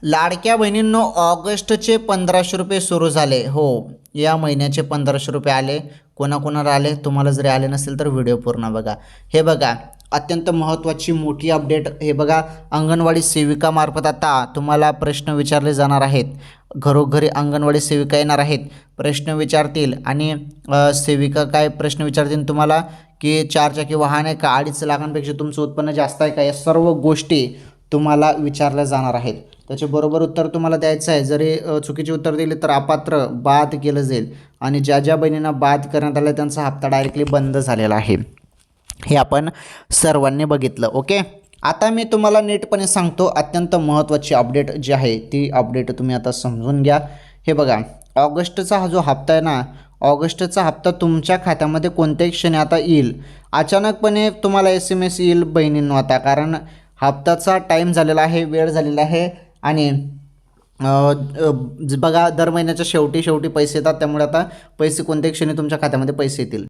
लाडक्या बहिणींनो, ऑगस्टचे 1500 रुपये सुरू झाले. हो, या महिन्याचे 1500 रुपये आले. कोणाकोणाला आले? तुम्हाला जरी आले नसेल तर व्हिडिओ पूर्ण बघा. हे बघा, अत्यंत महत्त्वाची मोठी अपडेट. हे बघा, अंगणवाडी सेविकामार्फत आता तुम्हाला प्रश्न विचारले जाणार आहेत. घरोघरी अंगणवाडी सेविका येणार आहेत, प्रश्न विचारतील. आणि सेविका काय प्रश्न विचारतील तुम्हाला, की 4 चाकी वाहन आहे का, 2.5 लाखांपेक्षा तुमचं उत्पन्न जास्त आहे का, या सर्व गोष्टी तुम्हाला विचारल्या जाणार आहेत. त्याचे बरोबर उत्तर तुम्हाला द्यायचं आहे. जरी चुकीचे उत्तर दिले तर अपात्र बाद केलं जाईल. आणि ज्या ज्या बहिणींना बाद करण्यात आलं त्यांचा हप्ता डायरेक्टली बंद झालेला आहे. हे आपण सर्वांनी बघितलं. ओके, आता मी तुम्हाला नीटपणे सांगतो. अत्यंत महत्त्वाची अपडेट जी आहे ती अपडेट तुम्ही आता समजून घ्या. हे बघा, ऑगस्टचा हा जो हप्ता आहे ना, ऑगस्टचा हप्ता तुमच्या खात्यामध्ये कोणत्याही क्षणी आता येईल. अचानकपणे तुम्हाला SMS येईल बहिणींनो आता, कारण हप्त्याचा टाईम झालेला आहे, वेळ झालेला आहे. आणि बघा, दर महिन्याच्या शेवटी पैसे येतात. त्यामुळे आता पैसे कोणत्याही क्षणी तुमच्या खात्यामध्ये पैसे येतील.